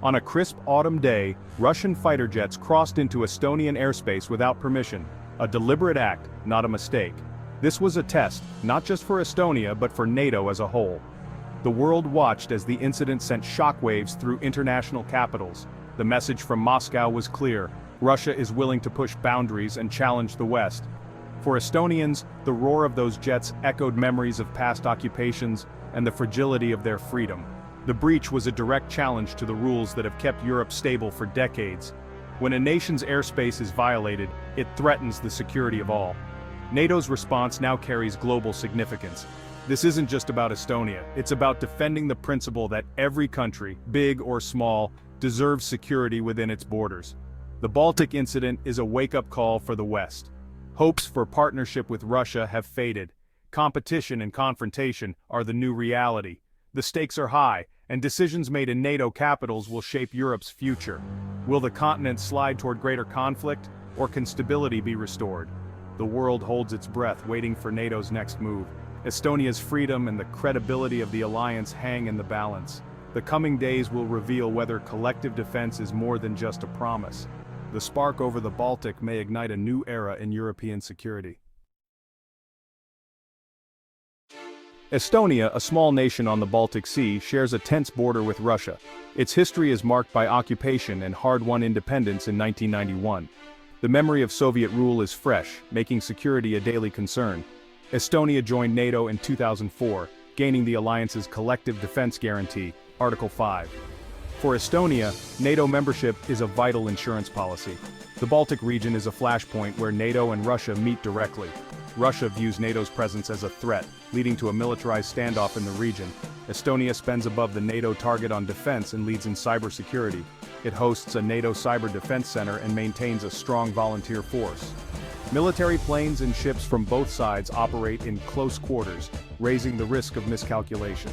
On a crisp autumn day, Russian fighter jets crossed into Estonian airspace without permission. A deliberate act, not a mistake. This was a test, not just for Estonia but for NATO as a whole. The world watched as the incident sent shockwaves through international capitals. The message from Moscow was clear: Russia is willing to push boundaries and challenge the West. For Estonians, the roar of those jets echoed memories of past occupations and the fragility of their freedom. The breach was a direct challenge to the rules that have kept Europe stable for decades. When a nation's airspace is violated, it threatens the security of all. NATO's response now carries global significance. This isn't just about Estonia, it's about defending the principle that every country, big or small, deserves security within its borders. The Baltic incident is a wake-up call for the West. Hopes for partnership with Russia have faded. Competition and confrontation are the new reality. The stakes are high, and decisions made in NATO capitals will shape Europe's future. Will the continent slide toward greater conflict, or can stability be restored? The world holds its breath, waiting for NATO's next move. Estonia's freedom and the credibility of the alliance hang in the balance. The coming days will reveal whether collective defense is more than just a promise. The spark over the Baltic may ignite a new era in European security. Estonia, a small nation on the Baltic Sea, shares a tense border with Russia. Its history is marked by occupation and hard-won independence in 1991. The memory of Soviet rule is fresh, making security a daily concern. Estonia joined NATO in 2004, gaining the alliance's collective defense guarantee, Article 5. For Estonia, NATO membership is a vital insurance policy. The Baltic region is a flashpoint where NATO and Russia meet directly. Russia views NATO's presence as a threat, leading to a militarized standoff in the region. Estonia spends above the NATO target on defense and leads in cybersecurity. It hosts a NATO cyber defense center and maintains a strong volunteer force. Military planes and ships from both sides operate in close quarters, raising the risk of miscalculation.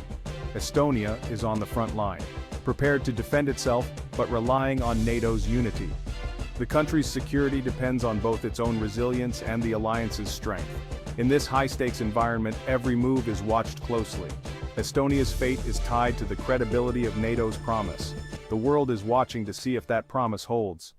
Estonia is on the front line, prepared to defend itself but relying on NATO's unity. The country's security depends on both its own resilience and the alliance's strength. In this high-stakes environment, every move is watched closely. Estonia's fate is tied to the credibility of NATO's promise. The world is watching to see if that promise holds.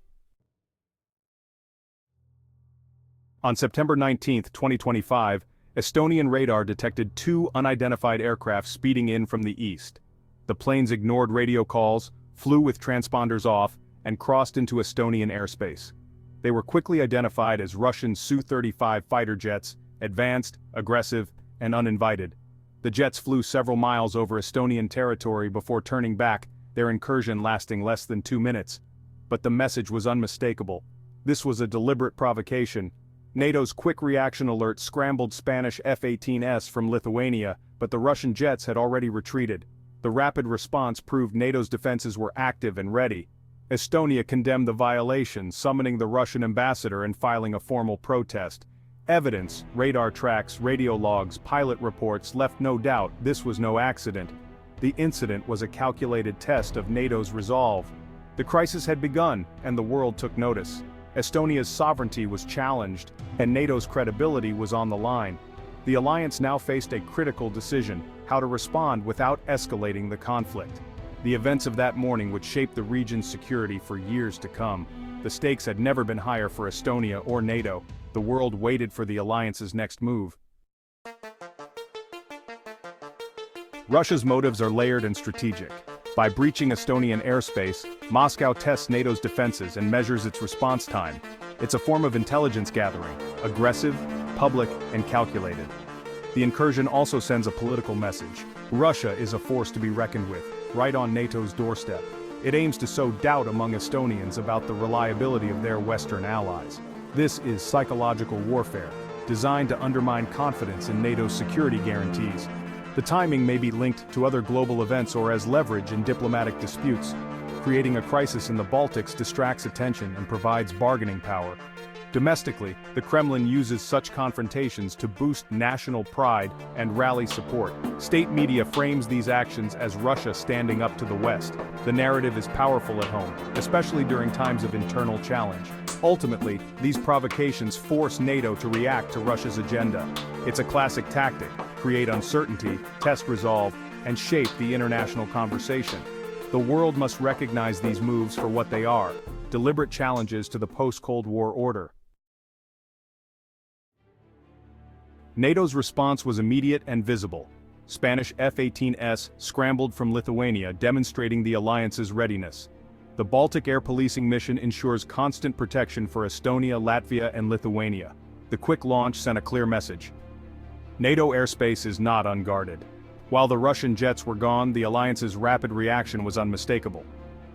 On September 19, 2025, Estonian radar detected two unidentified aircraft speeding in from the east. The planes ignored radio calls, flew with transponders off, and crossed into Estonian airspace. They were quickly identified as Russian Su-35 fighter jets, advanced, aggressive, and uninvited. The jets flew several miles over Estonian territory before turning back, their incursion lasting less than 2 minutes. But the message was unmistakable. This was a deliberate provocation. NATO's quick reaction alert scrambled Spanish F-18s from Lithuania, but the Russian jets had already retreated. The rapid response proved NATO's defenses were active and ready. Estonia condemned the violation, summoning the Russian ambassador and filing a formal protest. Evidence, radar tracks, radio logs, pilot reports left no doubt this was no accident. The incident was a calculated test of NATO's resolve. The crisis had begun, and the world took notice. Estonia's sovereignty was challenged, and NATO's credibility was on the line. The alliance now faced a critical decision: how to respond without escalating the conflict. The events of that morning would shape the region's security for years to come. The stakes had never been higher for Estonia or NATO. The world waited for the alliance's next move. Russia's motives are layered and strategic. By breaching Estonian airspace, Moscow tests NATO's defenses and measures its response time. It's a form of intelligence gathering, aggressive, public, and calculated. The incursion also sends a political message. Russia is a force to be reckoned with, right on NATO's doorstep. It aims to sow doubt among Estonians about the reliability of their Western allies. This is psychological warfare, designed to undermine confidence in NATO's security guarantees. The timing may be linked to other global events or as leverage in diplomatic disputes. Creating a crisis in the Baltics distracts attention and provides bargaining power. Domestically, the Kremlin uses such confrontations to boost national pride and rally support. State media frames these actions as Russia standing up to the West. The narrative is powerful at home, especially during times of internal challenge. Ultimately, these provocations force NATO to react to Russia's agenda. It's a classic tactic: create uncertainty, test resolve, and shape the international conversation. The world must recognize these moves for what they are: deliberate challenges to the post-Cold War order. NATO's response was immediate and visible. Spanish F-18s scrambled from Lithuania, demonstrating the alliance's readiness. The Baltic air policing mission ensures constant protection for Estonia, Latvia, and Lithuania. The quick launch sent a clear message. NATO airspace is not unguarded. While the Russian jets were gone, the alliance's rapid reaction was unmistakable.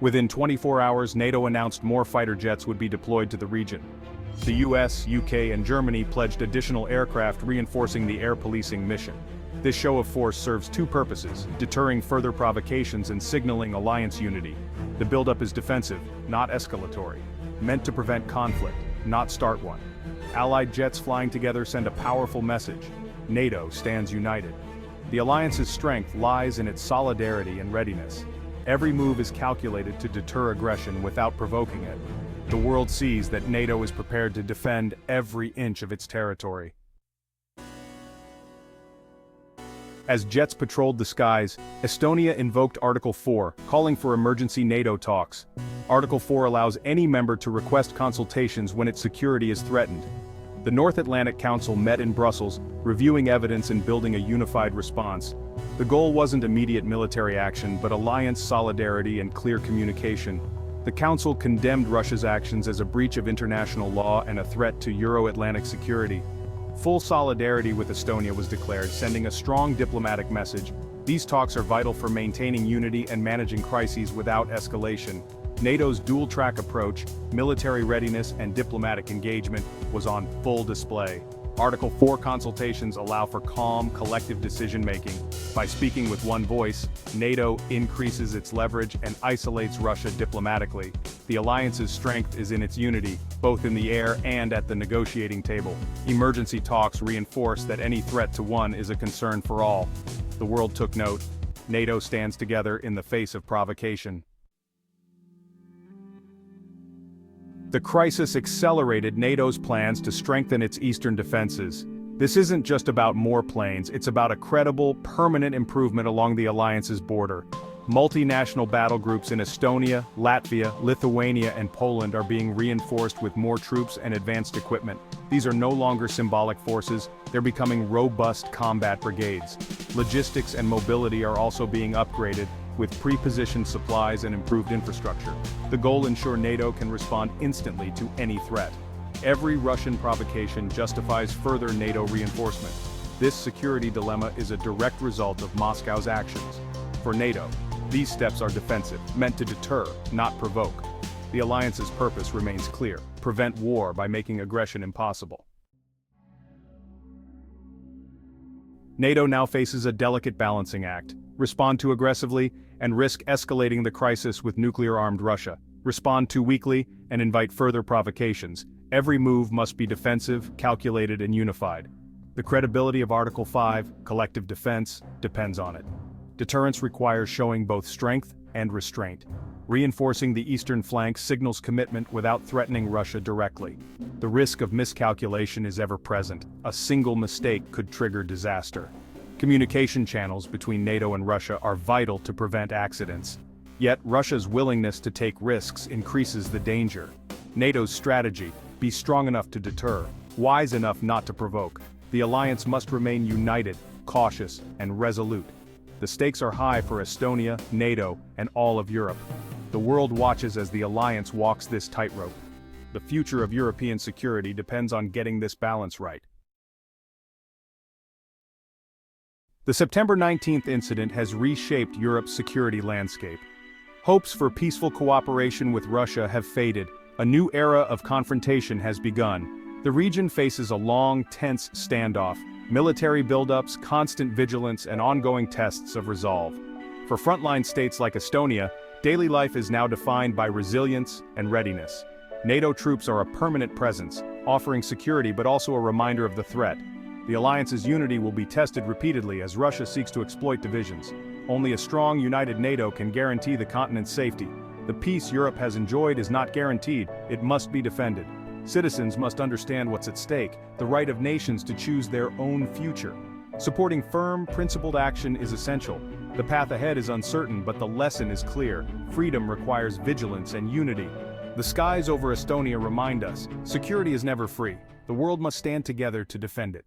Within 24 hours, NATO announced more fighter jets would be deployed to the region. The US, UK, and Germany pledged additional aircraft, reinforcing the air policing mission. This show of force serves two purposes: deterring further provocations and signaling alliance unity. The buildup is defensive, not escalatory, meant to prevent conflict, not start one. Allied jets flying together send a powerful message: NATO stands united. The alliance's strength lies in its solidarity and readiness. Every move is calculated to deter aggression without provoking it. The world sees that NATO is prepared to defend every inch of its territory. As jets patrolled the skies, Estonia invoked Article 4, calling for emergency NATO talks. Article 4 allows any member to request consultations when its security is threatened. The North Atlantic Council met in Brussels, reviewing evidence and building a unified response. The goal wasn't immediate military action, but alliance solidarity and clear communication. The Council condemned Russia's actions as a breach of international law and a threat to Euro-Atlantic security. Full solidarity with Estonia was declared, sending a strong diplomatic message. These talks are vital for maintaining unity and managing crises without escalation. NATO's dual-track approach, military readiness and diplomatic engagement, was on full display. Article 4 consultations allow for calm, collective decision-making. By speaking with one voice, NATO increases its leverage and isolates Russia diplomatically. The alliance's strength is in its unity, both in the air and at the negotiating table. Emergency talks reinforce that any threat to one is a concern for all. The world took note. NATO stands together in the face of provocation. The crisis accelerated NATO's plans to strengthen its eastern defenses. This isn't just about more planes, it's about a credible, permanent improvement along the alliance's border. Multinational battle groups in Estonia, Latvia, Lithuania, and Poland are being reinforced with more troops and advanced equipment. These are no longer symbolic forces, they're becoming robust combat brigades. Logistics and mobility are also being upgraded, with pre-positioned supplies and improved infrastructure. The goal ensure NATO can respond instantly to any threat. Every Russian provocation justifies further NATO reinforcement. This security dilemma is a direct result of Moscow's actions. For NATO, these steps are defensive, meant to deter, not provoke. The alliance's purpose remains clear: prevent war by making aggression impossible. NATO now faces a delicate balancing act: respond too aggressively and risk escalating the crisis with nuclear-armed Russia. Respond too weakly and invite further provocations. Every move must be defensive, calculated, and unified. The credibility of Article 5, collective defense, depends on it. Deterrence requires showing both strength and restraint. Reinforcing the eastern flank signals commitment without threatening Russia directly. The risk of miscalculation is ever present. A single mistake could trigger disaster. Communication channels between NATO and Russia are vital to prevent accidents. Yet Russia's willingness to take risks increases the danger. NATO's strategy: be strong enough to deter, wise enough not to provoke. The alliance must remain united, cautious, and resolute. The stakes are high for Estonia, NATO, and all of Europe. The world watches as the alliance walks this tightrope. The future of European security depends on getting this balance right. The September 19th incident has reshaped Europe's security landscape. Hopes for peaceful cooperation with Russia have faded. A new era of confrontation has begun. The region faces a long, tense standoff, military buildups, constant vigilance, and ongoing tests of resolve. For frontline states like Estonia, daily life is now defined by resilience and readiness. NATO troops are a permanent presence, offering security but also a reminder of the threat. The alliance's unity will be tested repeatedly as Russia seeks to exploit divisions. Only a strong, united NATO can guarantee the continent's safety. The peace Europe has enjoyed is not guaranteed, it must be defended. Citizens must understand what's at stake: the right of nations to choose their own future. Supporting firm, principled action is essential. The path ahead is uncertain, but the lesson is clear. Freedom requires vigilance and unity. The skies over Estonia remind us, security is never free. The world must stand together to defend it.